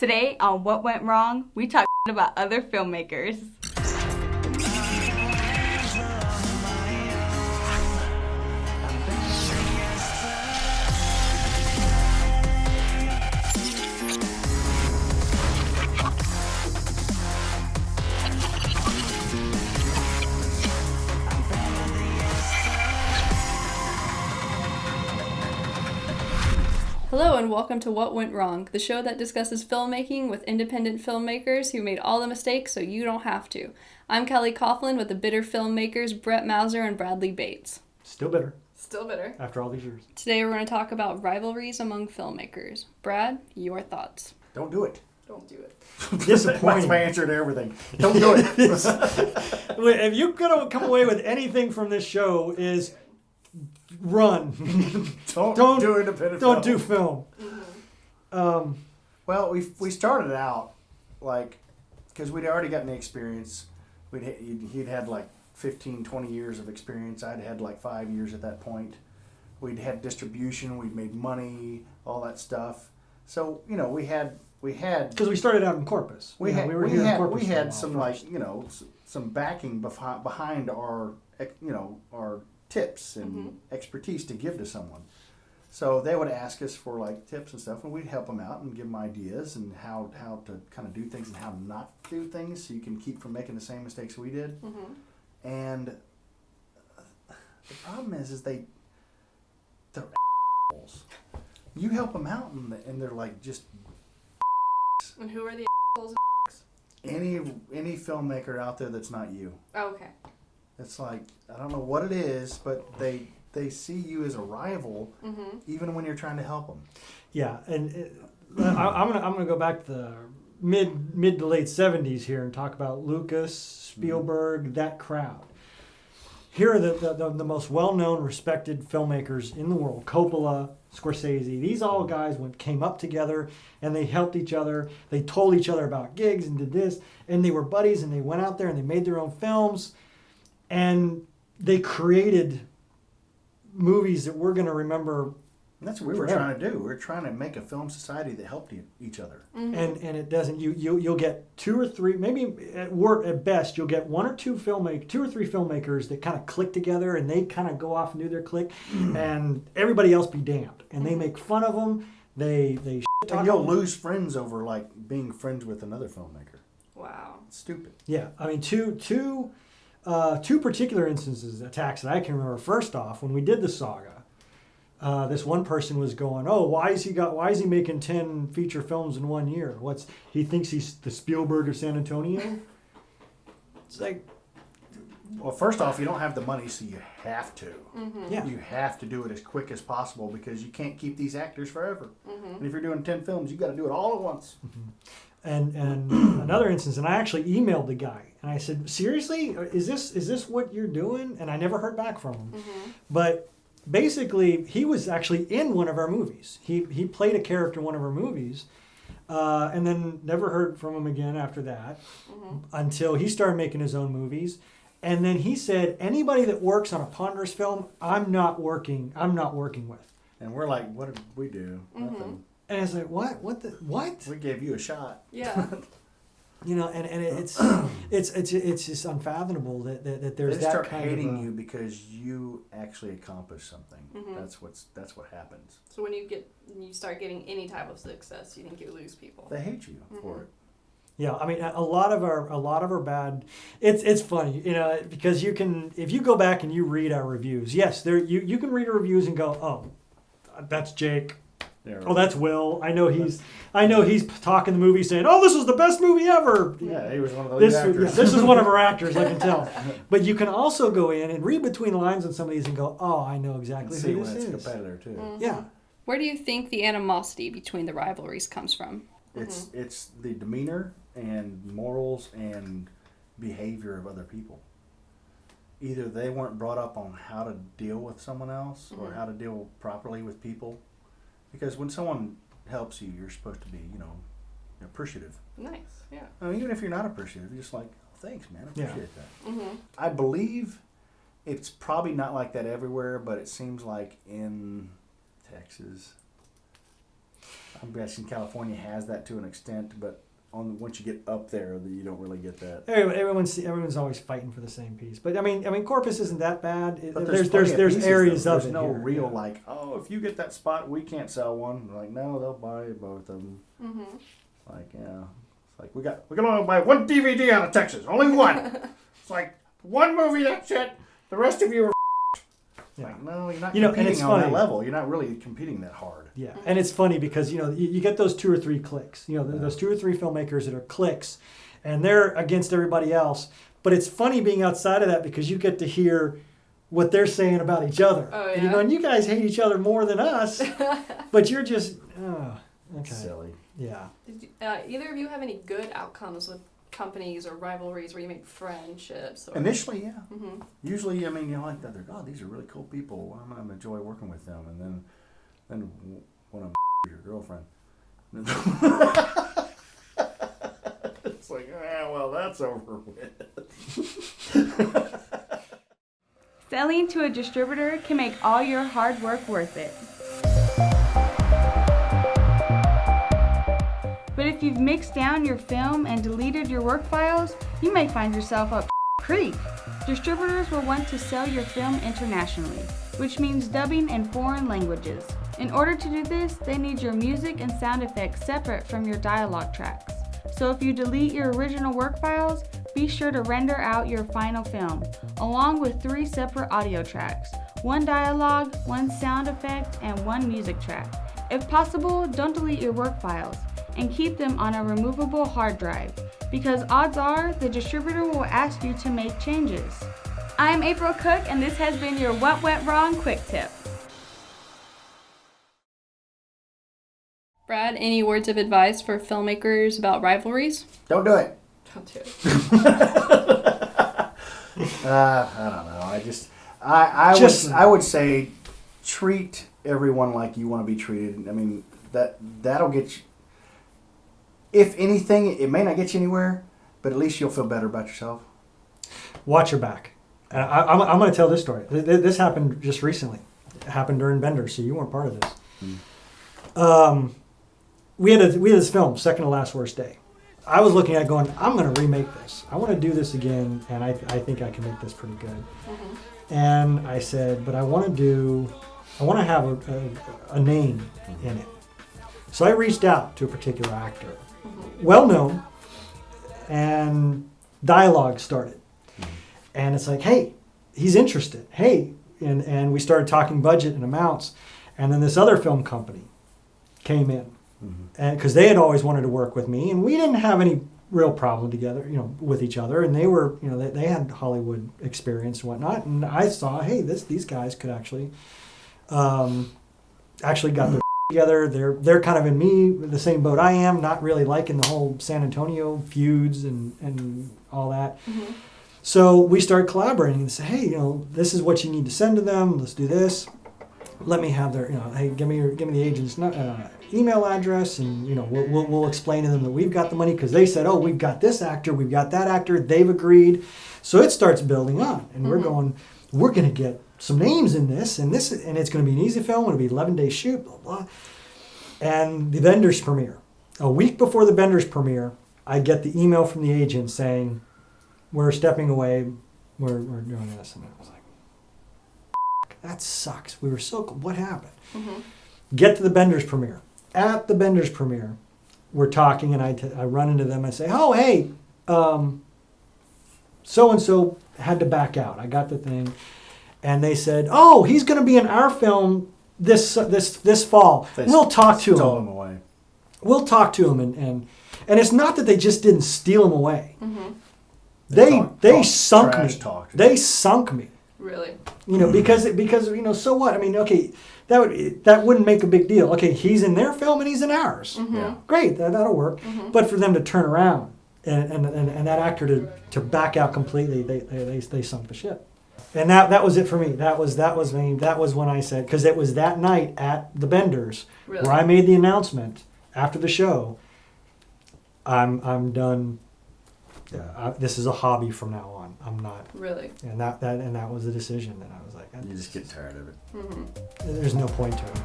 Today on What Went Wrong, we talk about other filmmakers. Hello and welcome to What Went Wrong, the show that discusses filmmaking with independent filmmakers who made all the mistakes so you don't have to. I'm Kelly Coughlin with the bitter filmmakers Brett Mauser and Bradley Bates. Still bitter. Still bitter. After all these years. Today we're going to talk about rivalries among filmmakers. Brad, your thoughts. Don't do it. Don't do it. Disappointing. That's my answer to everything. Don't do it. If you're going to come away with anything from this show is run. Don't do independent Don't film. do film. Mm-hmm. Well, we started out like, because we'd already gotten the experience. He'd had like 15, 20 years of experience. I'd had like 5 years at that point. We'd had distribution. We'd made money, all that stuff. So, you know, we had Because we started out in Corpus. we here in Corpus we for a had while some first. like, you know, some backing behind our, you know, our tips and expertise to give to someone. So they would ask us for like tips and stuff, and we'd help them out and give them ideas and how to kind of do things and how not to do things so you can keep from making the same mistakes we did. Mm-hmm. And the problem is they're assholes. You help them out and they're like just And who are the assholes? any filmmaker out there that's not you. Oh, okay. It's like, I don't know what it is, but they see you as a rival, even when you're trying to help them. Yeah, and I'm gonna go back to the mid to late 70s here and talk about Lucas, Spielberg, that crowd. Here are the most well-known, respected filmmakers in the world. Coppola, Scorsese. These all guys came up together and they helped each other. They told each other about gigs and did this. And they were buddies and they went out there and they made their own films. And they created movies that we're going to remember. And that's what we were forever. trying to do. We were trying to make a film society that helped each other. Mm-hmm. And it doesn't. You'll get two or three, maybe at best, you'll get two or three filmmakers that kind of click together, and they kind of go off and do their click, and everybody else be damned. And they make fun of them. They shit And you'll lose friends over like being friends with another filmmaker. Wow. It's stupid. Yeah, I mean two particular instances of attacks that I can remember. First off, when we did the saga. This one person was going, "Oh, why is he making 10 feature films in 1 year? He thinks he's the Spielberg of San Antonio?" It's like, Well, first off, you don't have the money, so you have to. yeah, You have to do it as quick as possible because you can't keep these actors forever. And if you're doing 10 films, you got to do it all at once. and another instance, and I actually emailed the guy and I said, "Seriously, is this what you're doing?" And I never heard back from him. But basically, he was actually in one of our movies. He played a character in one of our movies, and then never heard from him again after that until he started making his own movies. And then he said, "Anybody that works on a Ponderous film, I'm not working with." And we're like, what did we do? Nothing. And I was like, "What? What?" We gave you a shot. Yeah. You know, and it's just unfathomable that there's They that start kind hating of you because you actually accomplished something. That's what happens. So when you start getting any type of success, you think you lose people. They hate you for it. Yeah, I mean, a lot of our bad. It's funny, you know, because if you go back and you read our reviews, yes, you can read our reviews and go, "Oh, that's Jake. Oh, that's Will. I know he's talking the movie saying, 'Oh, this is the best movie ever.'" Yeah, he was one of those actors. This is one of our actors, I can tell. But you can also go in and read between the lines on some of these and go, "Oh, I know And exactly see who when this it's a is." competitor too. Yeah. Where do you think the animosity between the rivalries comes from? It's the demeanor and morals and behavior of other people. Either they weren't brought up on how to deal with someone else or how to deal properly with people. Because when someone helps you, you're supposed to be, you know, appreciative. Nice, yeah. I mean, even if you're not appreciative, you're just like, "Oh, thanks, man, I appreciate that." Mm-hmm. I believe it's probably not like that everywhere, but it seems like in Texas, I'm guessing California has that to an extent, but once you get up there, you don't really get that. Everyone's always fighting for the same piece. But I mean, Corpus isn't that bad. But There's pieces, areas though. of There's it. no here. real like, oh, if you get that spot, we can't sell one. Like, no, they'll buy both of them. Mm-hmm. Like, yeah, it's like we can only buy one DVD out of Texas, only one. It's like one movie, that's it. The rest of you are. Yeah. Like, no, you're not and competing it's on funny. that level. You're not really competing that hard. Yeah, and it's funny because you get those 2 or 3 clicks. Those 2 or 3 filmmakers that are clicks, and they're against everybody else. But it's funny being outside of that because you get to hear what they're saying about each other. Oh, yeah? And you guys hate each other more than us, but you're just okay. Silly. Yeah. Did either of you have any good outcomes with companies or rivalries where you make friendships? Or... Initially, yeah. Mm-hmm. Usually, I mean, like that. They're, oh, these are really cool people. I'm gonna enjoy working with them. And then when I'm your girlfriend, it's like, well, that's over with. Selling to a distributor can make all your hard work worth it. But if you've mixed down your film and deleted your work files, you may find yourself up creek. Distributors will want to sell your film internationally, which means dubbing in foreign languages. In order to do this, they need your music and sound effects separate from your dialogue tracks. So if you delete your original work files, be sure to render out your final film, along with 3 separate audio tracks, 1 dialogue, 1 sound effect, and 1 music track. If possible, don't delete your work files, and keep them on a removable hard drive, because odds are the distributor will ask you to make changes. I'm April Cook, and this has been your What Went Wrong Quick Tip. Brad, any words of advice for filmmakers about rivalries? Don't do it. Don't do it. I don't know. I would say treat everyone like you want to be treated. I mean, that'll get you. If anything, it may not get you anywhere, but at least you'll feel better about yourself. Watch your back. I'm going to tell this story. This happened just recently. It happened during Bender, so you weren't part of this. We had this film, Second to Last Worst Day. I was looking at it going, I'm going to remake this. I want to do this again, and I think I can make this pretty good. Mm-hmm. And I said, but I want to have a name in it. So I reached out to a particular actor, well known, and dialogue started. And it's like, hey, he's interested. Hey, and we started talking budget and amounts. And then this other film company came in, and because they had always wanted to work with me, and we didn't have any real problem together, with each other. And they were, they had Hollywood experience and whatnot. And I saw, hey, these guys could actually got their together. They're kind of in the same boat I am, not really liking the whole San Antonio feuds and all that. Mm-hmm. So we started collaborating and say, hey, this is what you need to send to them. Let's do this. Let me have their, hey, give me the agent's email address, and we'll explain to them that we've got the money, because they said, oh, we've got this actor, we've got that actor. They've agreed. So it starts building on, and we're going to get some names in this, and it's going to be an easy film. It'll be 11-day shoot, blah blah. And the Benders premiere. A week before the Benders premiere, I get the email from the agent saying, we're stepping away, we're doing this. And I was like, that sucks. We were so cool. What happened? Mm-hmm. Get to the Benders premiere. At the Benders premiere, we're talking, and I run into them and say, oh, hey, so-and-so had to back out. I got the thing. And they said, oh, he's going to be in our film this fall. We'll talk to him. Stole him away. We'll talk to him. And it's not that they just didn't steal him away. Mm-hmm. They sunk me. They sunk me. Really? Because so what? I mean, okay, that wouldn't make a big deal. Okay, he's in their film and he's in ours. Mm-hmm. Yeah. Great, that'll work. Mm-hmm. But for them to turn around and that actor to back out completely, they sunk the ship. And that was it for me. That was when I said, because it was that night at the Benders where I made the announcement after the show. I'm done this is a hobby from now on. I'm not. Really. And that was the decision. And I was like, You just get tired of it. there's no point to it.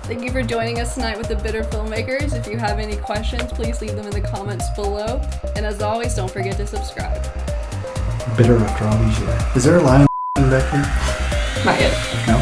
Thank you for joining us tonight with the Bitter Filmmakers. If you have any questions, please leave them in the comments below. And as always, don't forget to subscribe. Bitter after all these years. Is there a line back here? Not yet. No.